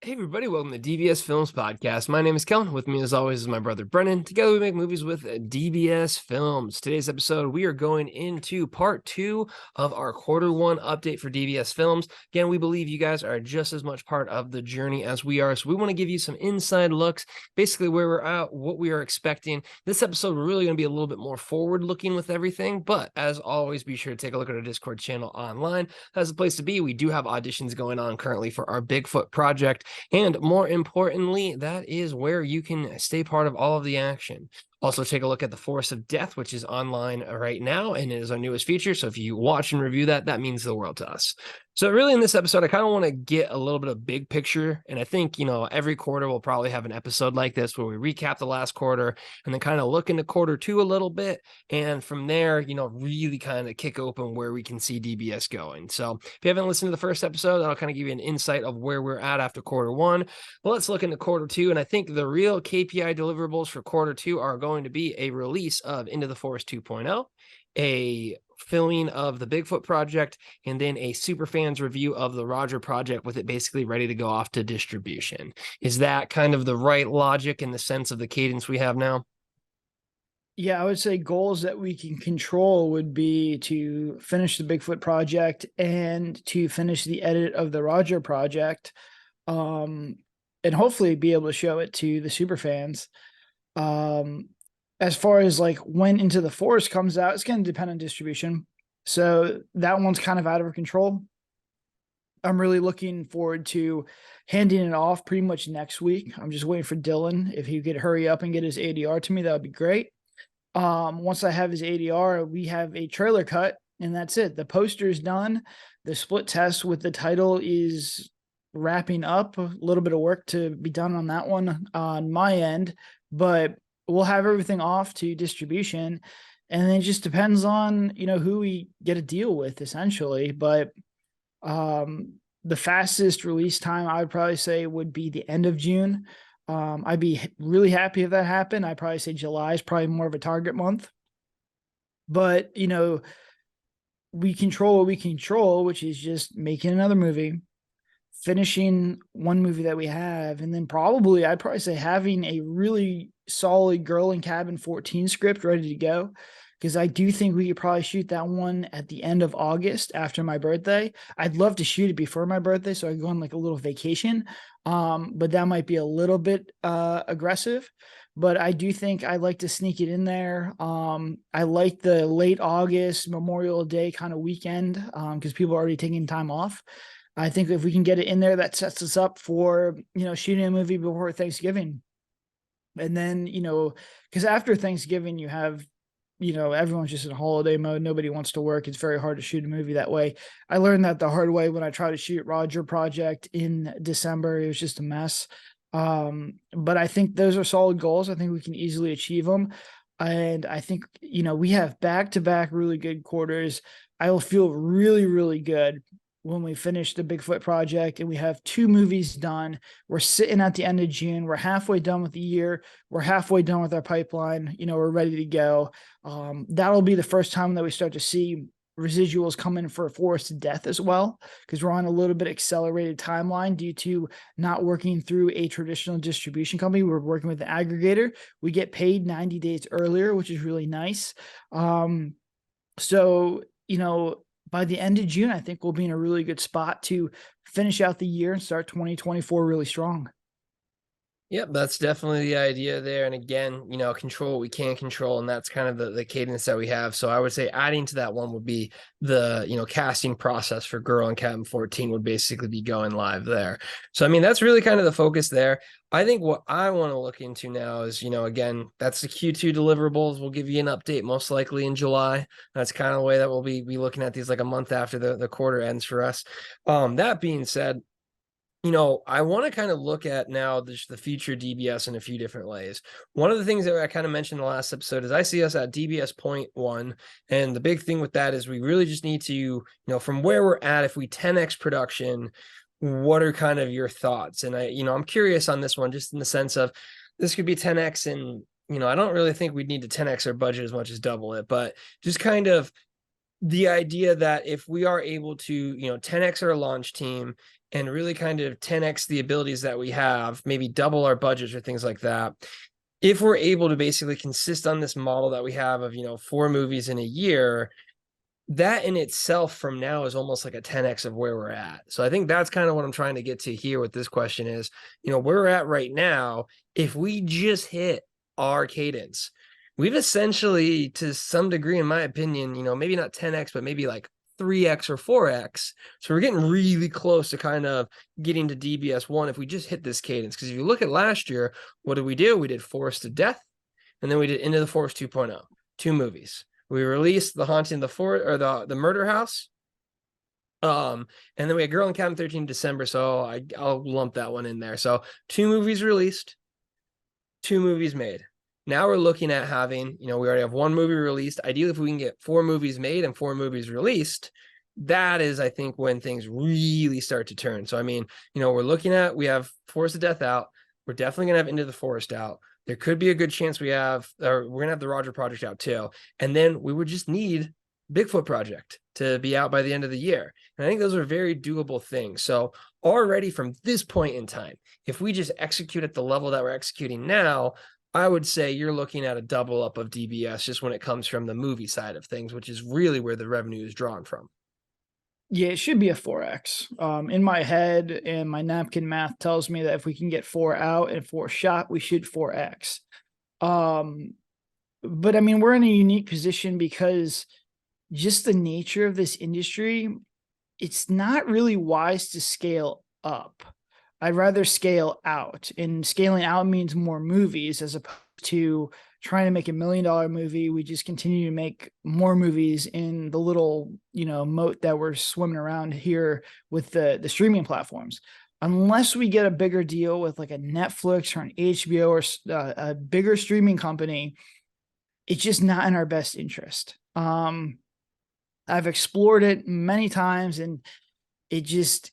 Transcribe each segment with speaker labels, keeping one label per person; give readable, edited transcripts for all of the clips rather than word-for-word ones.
Speaker 1: Hey everybody, welcome to DBS Films Podcast. My name is Kellen. With me as always is my brother Brennan. Together we make movies with DBS Films. Today's episode, we are going into part 2 of our Q1 update for DBS Films. Again, we believe you guys are just as much part of the journey as we are, so we want to give you some inside looks, basically where we're at, what we are expecting. This episode, we're really going to be a little bit more forward-looking with everything, but as always, be sure to take a look at our Discord channel online. That's the place to be. We do have auditions going on currently for our Bigfoot project. And more importantly, that is where you can stay part of all of the action. Also, take a look at the Force of Death, which is online right now, and it is our newest feature. So if you watch and review that, that means the world to us. So really in this episode, I kind of want to get a little bit of big picture. And I think, every quarter we'll probably have an episode like this where we recap the last quarter and then kind of look into Q2 a little bit. And from there, really kind of kick open where we can see DBS going. So if you haven't listened to the first episode, that'll kind of give you an insight of where we're at after Q1. Well, let's look into Q2. And I think the real KPI deliverables for Q2 are going to be a release of Into the Forest 2.0, a filming of the Bigfoot project, and then a super fans review of the Roger project with it basically ready to go off to distribution. Is that kind of the right logic in the sense of the cadence we have now?
Speaker 2: Yeah, I would say goals that we can control would be to finish the Bigfoot project and to finish the edit of the Roger project, and hopefully be able to show it to the super fans. As far as like when Into the Forest comes out, it's going to depend on distribution. So that one's kind of out of our control. I'm really looking forward to handing it off pretty much next week. I'm just waiting for Dylan. If he could hurry up and get his ADR to me, that would be great. Once I have his ADR, we have a trailer cut, and that's it. The poster is done. The split test with the title is wrapping up. A little bit of work to be done on that one on my end, but we'll have everything off to distribution, and then it just depends on who we get a deal with, essentially. But the fastest release time I would probably say would be the end of June. I'd be really happy if that happened. I'd probably say July is probably more of a target month. But we control what we control, which is just making another movie, finishing one movie that we have, and then I'd probably say having a really solid Girl in Cabin 14 script ready to go, because I do think we could probably shoot that one at the end of August after my birthday. I'd love to shoot it before my birthday so I go on like a little vacation, but that might be a little bit aggressive. But I do think I'd like to sneak it in there. I like the late August Memorial Day kind of weekend, because people are already taking time off. I think if we can get it in there, that sets us up for, shooting a movie before Thanksgiving. And then, because after Thanksgiving, you have, everyone's just in holiday mode. Nobody wants to work. It's very hard to shoot a movie that way. I learned that the hard way when I tried to shoot Roger Project in December. It was just a mess. But I think those are solid goals. I think we can easily achieve them. And I think, we have back-to-back really good quarters. I will feel really, really good when we finish the Bigfoot project and we have 2 movies done. We're sitting at the end of June. We're halfway done with the year. We're halfway done with our pipeline. We're ready to go. That'll be the first time that we start to see residuals come in for Forest of Death as well, because we're on a little bit accelerated timeline due to not working through a traditional distribution company. We're working with the aggregator. We get paid 90 days earlier, which is really nice. So, by the end of June, I think we'll be in a really good spot to finish out the year and start 2024 really strong.
Speaker 1: Yep, that's definitely the idea there. And again, control what we can control, and that's kind of the cadence that we have. So I would say adding to that one would be the, casting process for Girl in Cabin 14 would basically be going live there. So, I mean, that's really kind of the focus there. I think what I want to look into now is, again, that's the Q2 deliverables. We'll give you an update most likely in July. That's kind of the way that we'll be looking at these like a month after the quarter ends for us. That being said, I want to kind of look at now the future DBS in a few different ways. One of the things that I kind of mentioned in the last episode is I see us at DBS Point 1. And the big thing with that is we really just need to, from where we're at, if we 10x production, what are kind of your thoughts? And I'm curious on this one, just in the sense of this could be 10x, and, I don't really think we'd need to 10x our budget as much as double it, but just kind of the idea that if we are able to, 10x our launch team and really kind of 10x the abilities that we have, maybe double our budgets or things like that. If we're able to basically consist on this model that we have of, 4 movies in a year, that in itself from now is almost like a 10x of where we're at. So I think that's kind of what I'm trying to get to here with this question is, where we're at right now, if we just hit our cadence, we've essentially, to some degree, in my opinion, maybe not 10x, but maybe like 3x or 4x. So we're getting really close to kind of getting to DBS 1 if we just hit this cadence. Because if you look at last year, what did we do? We did Forest to Death, and then we did Into the Forest 2.0, 2 movies. We released The Haunting of the Forest, or the Murder House. And then we had Girl in Cabin 13 in December, so I'll lump that one in there. So 2 movies released, 2 movies made. Now we're looking at having, we already have 1 movie released. Ideally, if we can get 4 movies made and 4 movies released, that is, I think, when things really start to turn. So, I mean, we're looking at, we have Forest of Death out. We're definitely going to have Into the Forest out. There could be a good chance we're going to have the Roger Project out too. And then we would just need Bigfoot Project to be out by the end of the year. And I think those are very doable things. So already from this point in time, if we just execute at the level that we're executing now, I would say you're looking at a double up of DBS just when it comes from the movie side of things, which is really where the revenue is drawn from.
Speaker 2: Yeah, it should be a 4x. In my head, and my napkin math tells me that if we can get 4 out and 4 shot, we should 4x. But I mean, we're in a unique position because just the nature of this industry, it's not really wise to scale up. I'd rather scale out, and scaling out means more movies as opposed to trying to make $1 million movie. We just continue to make more movies in the little, moat that we're swimming around here with the streaming platforms. Unless we get a bigger deal with like a Netflix or an HBO or a bigger streaming company, it's just not in our best interest. I've explored it many times, and it just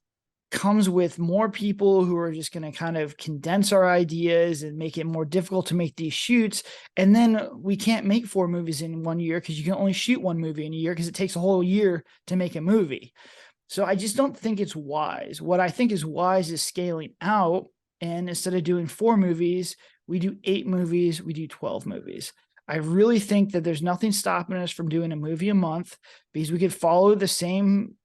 Speaker 2: comes with more people who are just going to kind of condense our ideas and make it more difficult to make these shoots. And then we can't make 4 movies in 1 year because you can only shoot 1 movie in a year because it takes a whole year to make a movie. So I just don't think it's wise. What I think is wise is scaling out. And instead of doing 4 movies, we do 8 movies, we do 12 movies. I really think that there's nothing stopping us from doing a movie a month because we could follow the same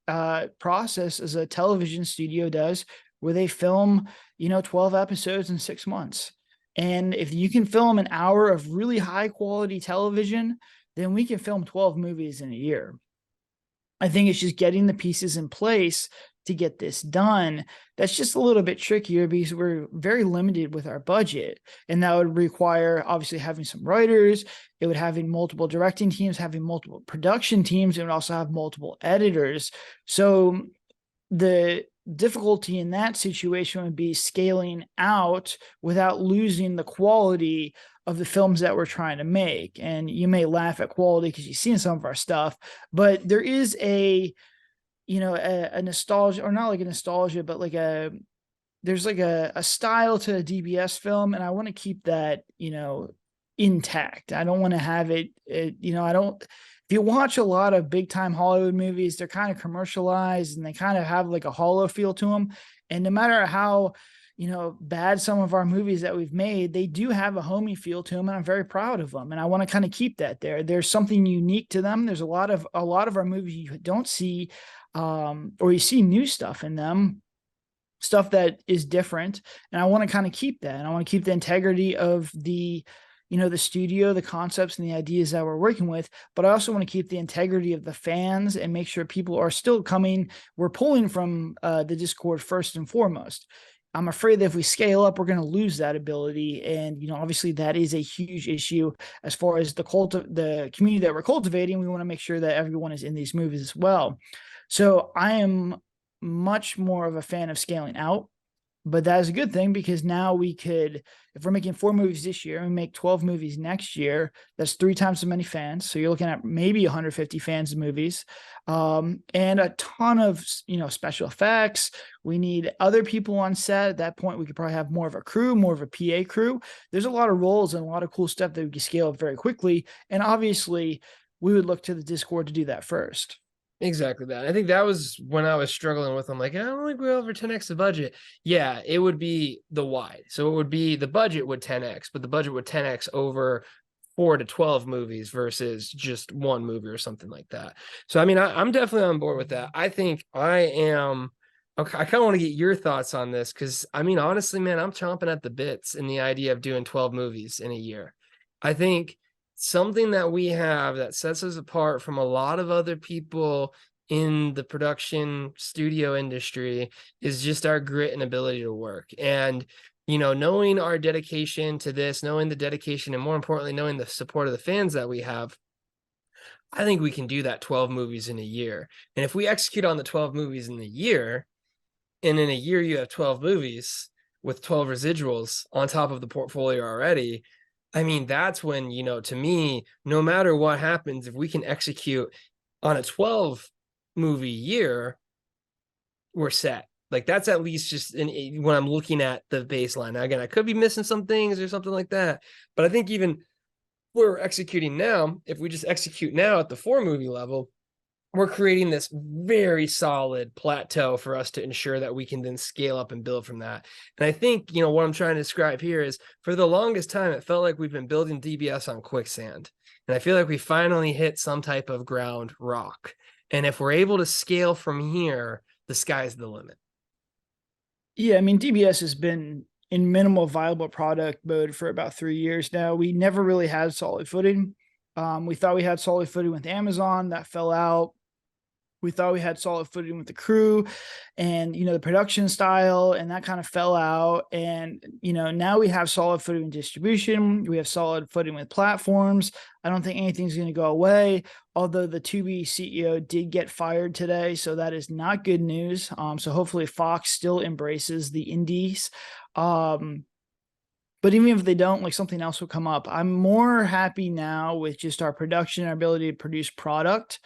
Speaker 2: process as a television studio does, where they film, 12 episodes in 6 months. And if you can film an hour of really high quality television, then we can film 12 movies in a year. I think it's just getting the pieces in place to get this done. That's just a little bit trickier because we're very limited with our budget. And that would require obviously having some writers. It would having multiple directing teams, having multiple production teams, and also have multiple editors. So the difficulty in that situation would be scaling out without losing the quality of the films that we're trying to make. And you may laugh at quality because you've seen some of our stuff, but there is a nostalgia, or not like a nostalgia, but like there's like a style to a DBS film. And I want to keep that, intact. I don't want to have it, if you watch a lot of big time Hollywood movies, they're kind of commercialized and they kind of have like a hollow feel to them. And no matter how, bad some of our movies that we've made, they do have a homey feel to them, and I'm very proud of them. And I want to kind of keep that there. There's something unique to them. There's a lot of our movies you don't see, or you see new stuff in them, stuff that is different. And I want to kind of keep that. And I want to keep the integrity of the studio, the concepts and the ideas that we're working with, but I also want to keep the integrity of the fans and make sure people are still coming. We're pulling from the Discord first and foremost. I'm afraid that if we scale up, we're going to lose that ability. And, obviously that is a huge issue as far as the community that we're cultivating. We want to make sure that everyone is in these movies as well. So I am much more of a fan of scaling out, but that is a good thing because now we could, if we're making 4 movies this year and we make 12 movies next year, that's 3 times as many fans. So you're looking at maybe 150 fans of movies, and a ton of, special effects. We need other people on set. At that point, we could probably have more of a crew, more of a PA crew. There's a lot of roles and a lot of cool stuff that we can scale up very quickly. And obviously we would look to the Discord to do that first.
Speaker 1: Exactly that. I think that was when I was struggling with. I'm like, I don't think we over 10x the budget. Yeah, it would be the wide. So it would be the budget would 10x, but the budget would 10x over 4 to 12 movies versus just one movie or something like that. So I mean, I'm definitely on board with that. I think I am. Okay, I kind of want to get your thoughts on this because I mean, honestly, man, I'm chomping at the bits in the idea of doing 12 movies in a year. I think something that we have that sets us apart from a lot of other people in the production studio industry is just our grit and ability to work. And, knowing our dedication to this, knowing the dedication, and more importantly, knowing the support of the fans that we have, I think we can do that 12 movies in a year. And if we execute on the 12 movies in the year, and in a year you have 12 movies with 12 residuals on top of the portfolio already, I mean, that's when, to me, no matter what happens, if we can execute on a 12 movie year, we're set. Like that's at least just when I'm looking at the baseline. Now, again, I could be missing some things or something like that, but I think even we're executing now, if we just execute now at the 4 movie level, we're creating this very solid plateau for us to ensure that we can then scale up and build from that. And I think, what I'm trying to describe here is for the longest time, it felt like we've been building DBS on quicksand. And I feel like we finally hit some type of ground rock. And if we're able to scale from here, the sky's the limit.
Speaker 2: Yeah, I mean, DBS has been in minimal viable product mode for about 3 years now. We never really had solid footing. We thought we had solid footing with Amazon, that fell out. We thought we had solid footing with the crew and, the production style, and that kind of fell out. And, now we have solid footing in distribution. We have solid footing with platforms. I don't think anything's going to go away, although the Tubi CEO did get fired today. So that is not good news. So hopefully Fox still embraces the indies. But even if they don't, like something else will come up. I'm more happy now with just our production, our ability to produce product,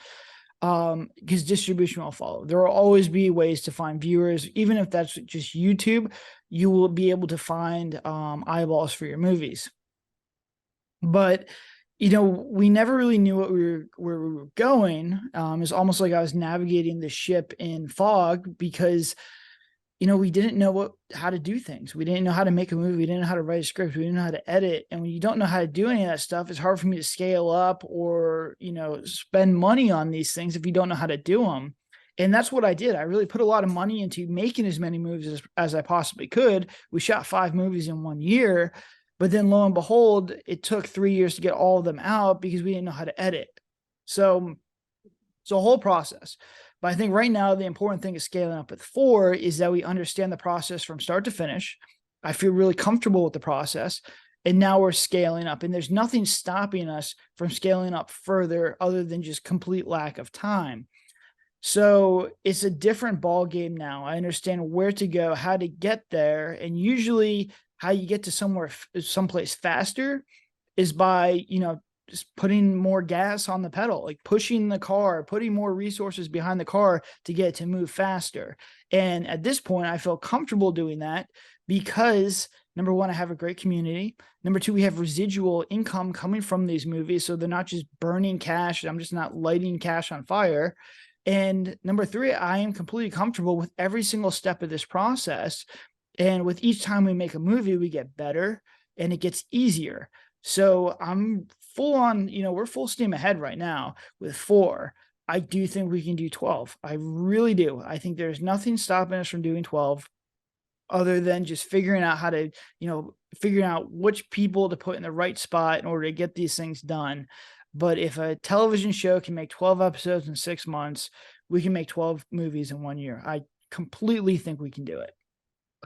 Speaker 2: because distribution will follow. There will always be ways to find viewers, even if that's just YouTube. You will be able to find eyeballs for your movies. But we never really knew where we were going. It's almost like I was navigating the ship in fog because we didn't know how to do things. We didn't know how to make a movie. We didn't know how to write a script. We didn't know how to edit. And when you don't know how to do any of that stuff, it's hard for me to scale up or, spend money on these things if you don't know how to do them. And that's what I did. I really put a lot of money into making as many movies as I possibly could. We shot 5 movies in 1 year, but then lo and behold, it took 3 years to get all of them out because we didn't know how to edit. So it's a whole process. But I think right now, the important thing is scaling up with 4 is that we understand the process from start to finish. I feel really comfortable with the process. And now we're scaling up. And there's nothing stopping us from scaling up further other than just complete lack of time. So it's a different ball game now. I understand where to go, how to get there. And usually how you get to someplace faster is by, just putting more gas on the pedal, like pushing the car, putting more resources behind the car to get it to move faster. And at this point, I feel comfortable doing that because number one, I have a great community. Number two, we have residual income coming from these movies. So they're not just burning cash. I'm just not lighting cash on fire. And number three, I am completely comfortable with every single step of this process. And with each time we make a movie, we get better and it gets easier. So I'm full on, we're full steam ahead right now with 4. I do think we can do 12. I really do. I think there's nothing stopping us from doing 12 other than just figuring out how to, figuring out which people to put in the right spot in order to get these things done. But if a television show can make 12 episodes in 6 months, we can make 12 movies in 1 year. I completely think we can do it.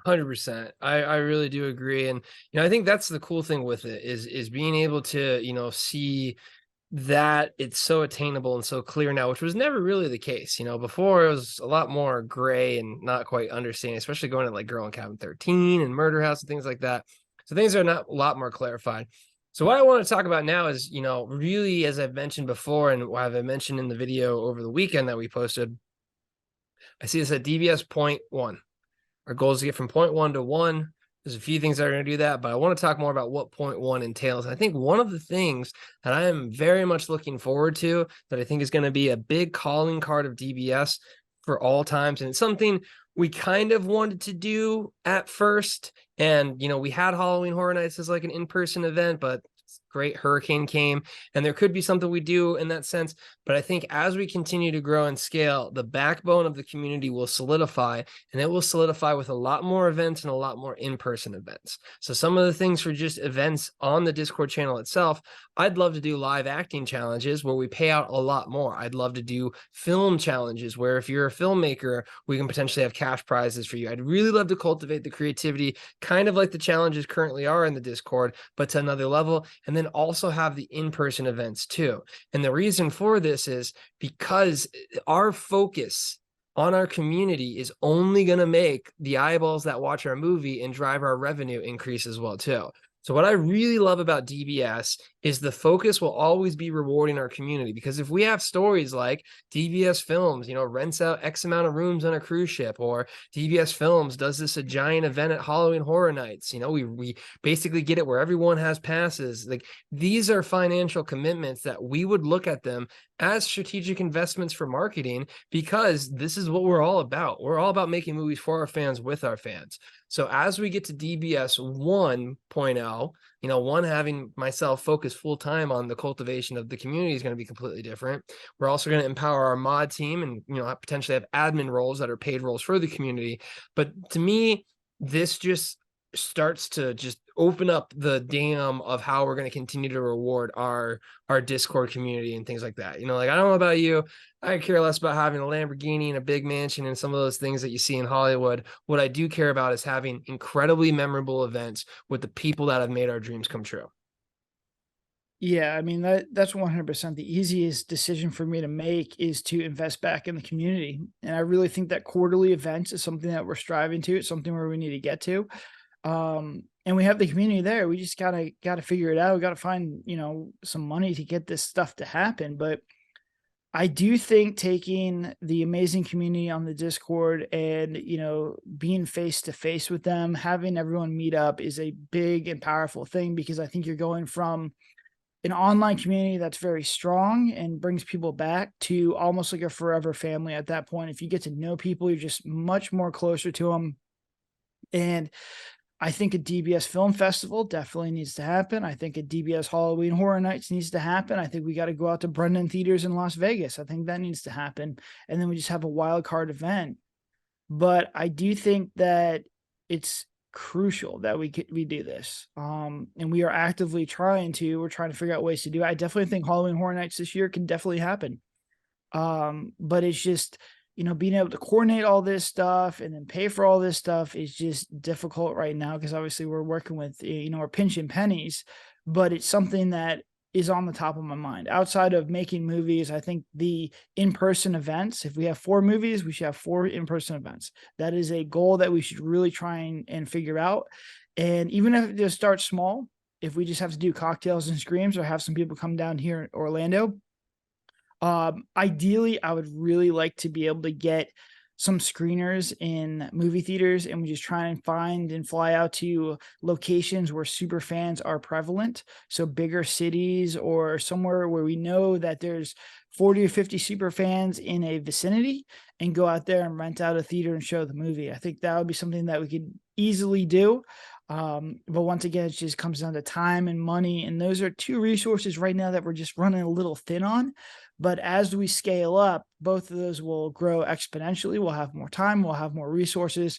Speaker 1: 100%. I really do agree. And, I think that's the cool thing with it is being able to, see that it's so attainable and so clear now, which was never really the case. Before it was a lot more gray and not quite understanding, especially going to like Girl in Cabin 13 and Murder House and things like that. So things are not a lot more clarified. So what I want to talk about now is, really, as I've mentioned before, and what I've mentioned in the video over the weekend that we posted, I see this at DBS Point 1. Our goal is to get from point 1 to 1 There's a few things that are going to do that, but I want to talk more about what point one entails. I think one of the things that I am very much looking forward to, that I think is going to be a big calling card of DBS for all times, and it's something we kind of wanted to do at first. And, we had Halloween Horror Nights as like an in-person event, but great hurricane came, and there could be something we do in that sense. But I think as we continue to grow and scale, the backbone of the community will solidify, and it will solidify with a lot more events and a lot more in-person events. So some of the things for just events on the Discord channel itself, I'd love to do live acting challenges where we pay out a lot more. I'd love to do film challenges where if you're a filmmaker, we can potentially have cash prizes for you. I'd really love to cultivate the creativity, kind of like the challenges currently are in the Discord, but to another level. And then also have the in-person events too. And the reason for this is because our focus on our community is only going to make the eyeballs that watch our movie and drive our revenue increase as well too. So what I really love about DBS is the focus will always be rewarding our community, because if we have stories like DBS Films, rents out X amount of rooms on a cruise ship, or DBS Films does this a giant event at Halloween Horror Nights, we basically get it where everyone has passes. Like, these are financial commitments that we would look at them as strategic investments for marketing, because this is what we're all about. We're all about making movies for our fans with our fans. So as we get to DBS 1.0, one, having myself focus full time on the cultivation of the community is going to be completely different. We're also going to empower our mod team and, potentially have admin roles that are paid roles for the community. But to me, this just starts to just open up the dam of how we're going to continue to reward our Discord community and things like that. I don't know about you, I care less about having a Lamborghini and a big mansion and some of those things that you see in Hollywood. What I do care about is having incredibly memorable events with the people that have made our dreams come true.
Speaker 2: Yeah, I mean, that's 100% the easiest decision for me to make, is to invest back in the community. And I really think that quarterly events is something that we're striving to. It's something where we need to get to. And we have the community there. We just gotta figure it out. We gotta find, some money to get this stuff to happen. But I do think taking the amazing community on the Discord and, being face to face with them, having everyone meet up is a big and powerful thing, because I think you're going from an online community that's very strong and brings people back to almost like a forever family at that point. If you get to know people, you're just much more closer to them. And I think a DBS Film Festival definitely needs to happen. I think a DBS Halloween Horror Nights needs to happen. I think we got to go out to Brendan Theaters in Las Vegas. I think that needs to happen. And then we just have a wild card event. But I do think that it's crucial that we do this. And we are actively we're trying to figure out ways to do it. I definitely think Halloween Horror Nights this year can definitely happen. But it's just, being able to coordinate all this stuff and then pay for all this stuff is just difficult right now, because obviously we're working with, we're pinching pennies, but it's something that is on the top of my mind. Outside of making movies, I think the in-person events, if we have 4 movies, we should have 4 in-person events. That is a goal that we should really try and figure out. And even if it just starts small, if we just have to do cocktails and screams or have some people come down here in Orlando, ideally, I would really like to be able to get some screeners in movie theaters, and we just try and find and fly out to locations where super fans are prevalent. So bigger cities or somewhere where we know that there's 40 or 50 super fans in a vicinity, and go out there and rent out a theater and show the movie. I think that would be something that we could easily do. But once again, it just comes down to time and money. And those are 2 resources right now that we're just running a little thin on. But as we scale up, both of those will grow exponentially. We'll have more time, we'll have more resources,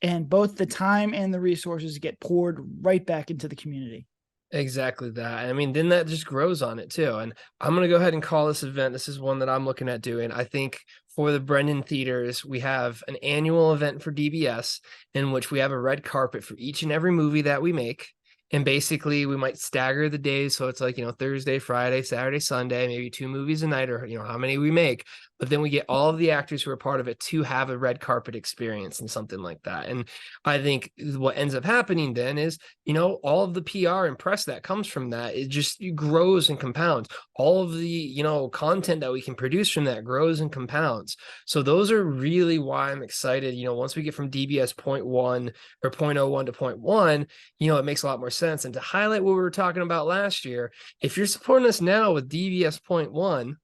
Speaker 2: and both the time and the resources get poured right back into the community.
Speaker 1: Exactly that. I mean, then that just grows on it too. And I'm going to go ahead and call this event. This is one that I'm looking at doing. I think for the Brendan Theaters, we have an annual event for DBS in which we have a red carpet for each and every movie that we make. And basically we might stagger the days. So it's like, Thursday, Friday, Saturday, Sunday, maybe 2 movies a night, or, how many we make. but then we get all of the actors who are part of it to have a red carpet experience and something like that. And I think what ends up happening then is, all of the PR and press that comes from that, it just grows and compounds. All of the, content that we can produce from that grows and compounds. So those are really why I'm excited. Once we get from DBS point one or 0.01 to point one, it makes a lot more sense. And to highlight what we were talking about last year, if you're supporting us now with DBS point one,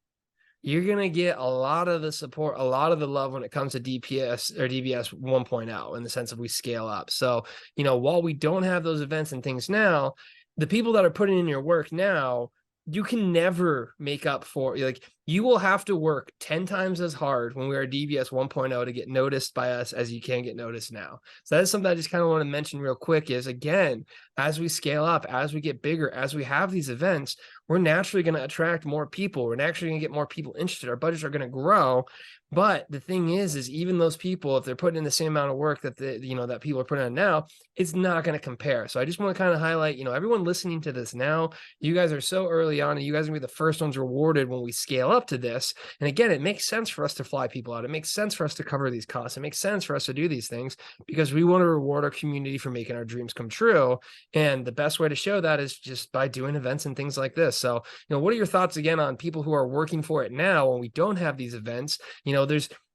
Speaker 1: you're going to get a lot of the support, a lot of the love when it comes to DPS or DBS 1.0 in the sense of we scale up. So, while we don't have those events and things now, the people that are putting in your work now, you can never make up for, like, you will have to work 10 times as hard when we are DBS 1.0 to get noticed by us as you can get noticed now. So that is something I just kind of want to mention real quick is, again, as we scale up, as we get bigger, as we have these events, we're naturally going to attract more people. We're naturally going to get more people interested. Our budgets are going to grow. But the thing is even those people, if they're putting in the same amount of work that that people are putting on now, it's not going to compare. So I just want to kind of highlight, everyone listening to this now, you guys are so early on and you guys are going to be the first ones rewarded when we scale up to this. And again, it makes sense for us to fly people out. It makes sense for us to cover these costs. It makes sense for us to do these things because we want to reward our community for making our dreams come true. And the best way to show that is just by doing events and things like this. So, what are your thoughts again on people who are working for it now when we don't have these events?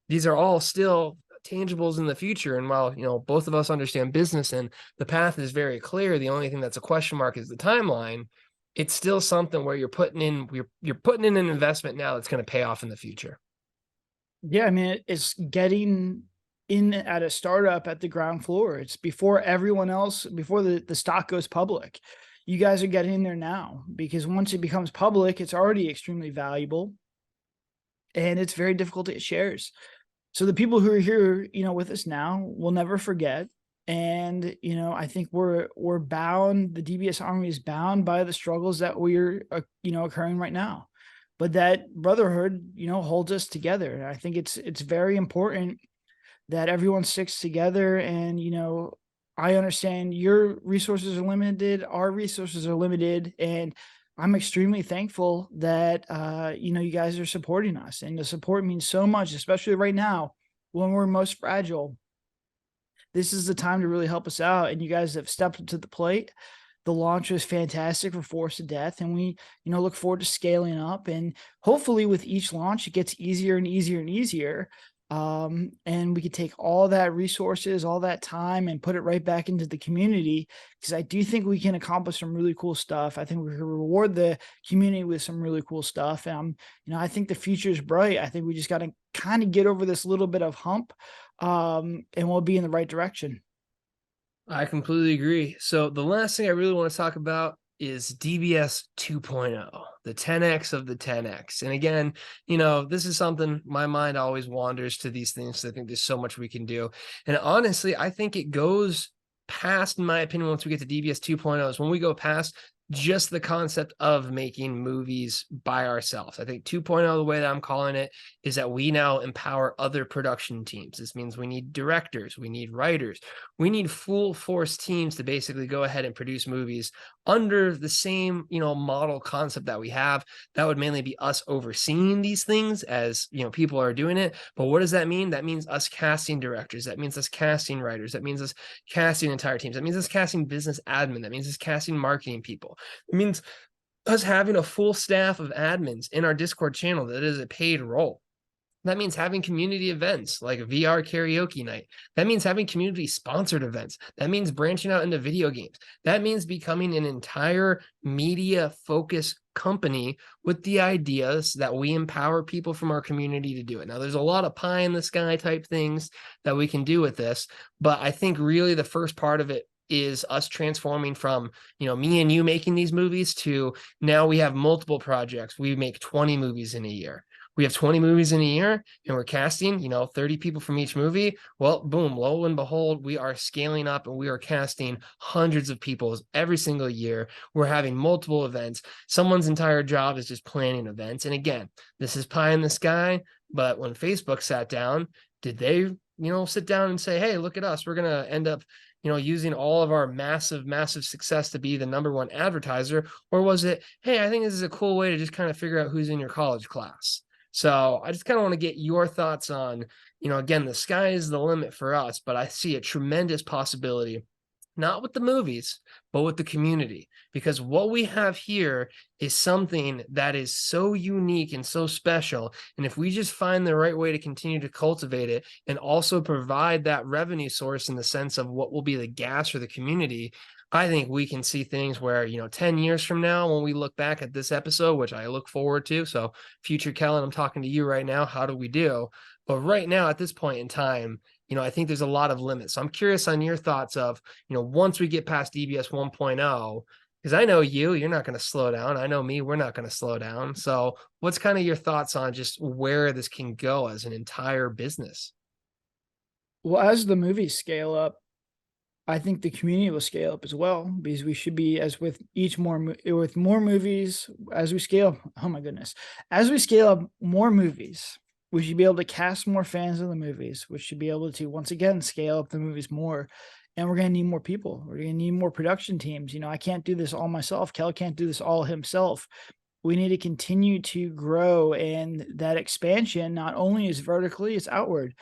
Speaker 1: These are all still tangibles in the future. And while, both of us understand business and the path is very clear, the only thing that's a question mark is the timeline. It's still something where you're putting in an investment now that's going to pay off in the future.
Speaker 2: Yeah, I mean, it's getting in at a startup at the ground floor. It's before everyone else, before the stock goes public. You guys are getting in there now because once it becomes public, it's already extremely valuable and it's very difficult to get shares. So the people who are here, with us now will never forget. And, I think we're bound, the DBS Army is bound by the struggles that we're, occurring right now. But that brotherhood, holds us together. And I think it's very important that everyone sticks together. And, I understand your resources are limited, our resources are limited, and I'm extremely thankful that, you guys are supporting us. And the support means so much, especially right now when we're most fragile. This is the time to really help us out. And you guys have stepped up to the plate. The launch was fantastic for Force of Death. And we, look forward to scaling up. And hopefully with each launch, it gets easier and easier and easier. And we could take all that resources, all that time and put it right back into the community. Because I do think we can accomplish some really cool stuff. I think we can reward the community with some really cool stuff. And, I think the future is bright. I think we just got to kind of get over this little bit of hump. And we'll be in the right direction.
Speaker 1: I completely agree. So the last thing I really want to talk about is DBS 2.0, the 10X of the 10X. And again, this is something my mind always wanders to these things. I think there's so much we can do. And honestly, I think it goes past, in my opinion, once we get to DBS 2.0 is when we go past just the concept of making movies by ourselves. I think 2.0, the way that I'm calling it, is that we now empower other production teams. This means we need directors, we need writers, we need full force teams to basically go ahead and produce movies under the same, model concept that we have. That would mainly be us overseeing these things as, people are doing it. But what does that mean? That means us casting directors. That means us casting writers. That means us casting entire teams. That means us casting business admin. That means us casting marketing people. It means us having a full staff of admins in our Discord channel that is a paid role. That means having community events like a VR karaoke night. That means having community sponsored events. That means branching out into video games. That means becoming an entire media focus company with the ideas that we empower people from our community to do it. Now, there's a lot of pie in the sky type things that we can do with this, but I think really the first part of it is us transforming from, me and you making these movies to now we have multiple projects. We make 20 movies in a year. We have 20 movies in a year and we're casting, 30 people from each movie. Well, boom, lo and behold, we are scaling up and we are casting hundreds of people every single year. We're having multiple events. Someone's entire job is just planning events. And again, this is pie in the sky, but when Facebook sat down, did they, sit down and say, hey, look at us. We're going to end up using all of our massive, massive success to be the #1 advertiser? Or was it, hey, I think this is a cool way to just kind of figure out who's in your college class? So I just kind of want to get your thoughts on, again, the sky is the limit for us, but I see a tremendous possibility, not with the movies, but with the community. Because what we have here is something that is so unique and so special. And if we just find the right way to continue to cultivate it and also provide that revenue source in the sense of what will be the gas for the community, I think we can see things where, 10 years from now, when we look back at this episode, which I look forward to. So, future Kellen, I'm talking to you right now. How do we do? But right now, at this point in time, I think there's a lot of limits. So I'm curious on your thoughts of, once we get past DBS 1.0, because I know you're not going to slow down. I know me, we're not going to slow down. So what's kind of your thoughts on just where this can go as an entire business?
Speaker 2: Well, as the movies scale up, I think the community will scale up as well, because we should be, as with each with more movies as we scale. Oh my goodness, as we scale up more movies, we should be able to cast more fans of the movies, which should be able to once again scale up the movies more. And we're going to need more people. We're going to need more production teams. I can't do this all myself. Kel can't do this all himself. We need to continue to grow, and that expansion not only is vertically, it's outward.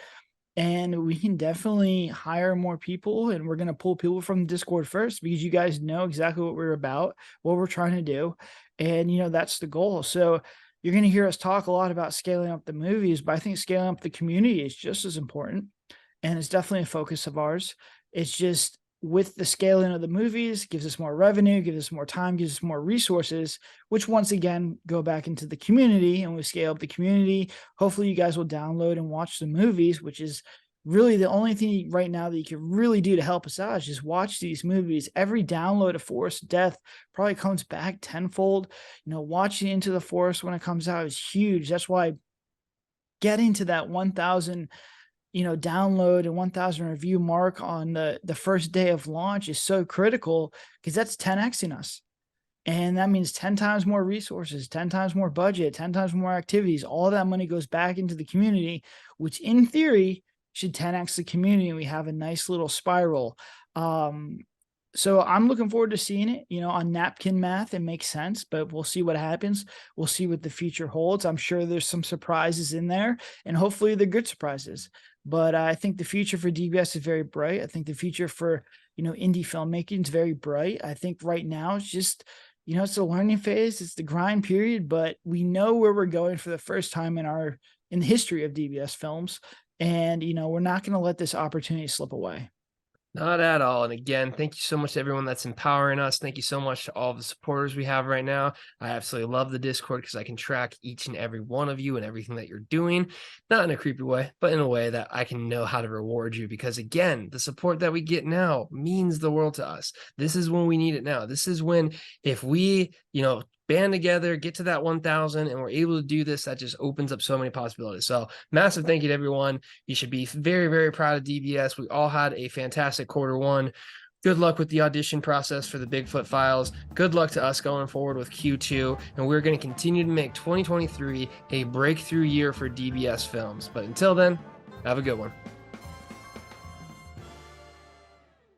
Speaker 2: And we can definitely hire more people, and we're going to pull people from Discord first, because you guys know exactly what we're about, what we're trying to do. And, that's the goal. So you're going to hear us talk a lot about scaling up the movies, but I think scaling up the community is just as important. And it's definitely a focus of ours. It's just, with the scaling of the movies, gives us more revenue, gives us more time, gives us more resources, which once again go back into the community, and we scale up the community. Hopefully you guys will download and watch the movies, which is really the only thing right now that you can really do to help us out, is just watch these movies. Every download of Forest Death probably comes back tenfold. Watching Into the Forest when it comes out is huge. That's why getting to that 1,000 download and 1,000 review mark on the first day of launch is so critical, because that's 10xing us. And that means 10 times more resources, 10 times more budget, 10 times more activities. All that money goes back into the community, which in theory should 10x the community, and we have a nice little spiral. So I'm looking forward to seeing it. On napkin math, it makes sense, but we'll see what happens. We'll see what the future holds. I'm sure there's some surprises in there, and hopefully they're good surprises. But I think the future for DBS is very bright. I think the future for, indie filmmaking is very bright. I think right now it's just, it's a learning phase. It's the grind period, but we know where we're going for the first time in the history of DBS films. And, we're not going to let this opportunity slip away.
Speaker 1: Not at all. And again, thank you so much to everyone that's empowering us. Thank you so much to all the supporters we have right now. I absolutely love the Discord, because I can track each and every one of you and everything that you're doing, not in a creepy way, but in a way that I can know how to reward you. Because again, the support that we get now means the world to us. This is when we need it now. This is when, if we, band together, get to that 1,000, and we're able to do this, that just opens up so many possibilities. So massive thank you to everyone. You should be very, very proud of DBS. We all had a fantastic quarter 1. Good luck with the audition process for the Bigfoot Files. Good luck to us going forward with Q2. And we're going to continue to make 2023 a breakthrough year for DBS films. But until then, have a good one.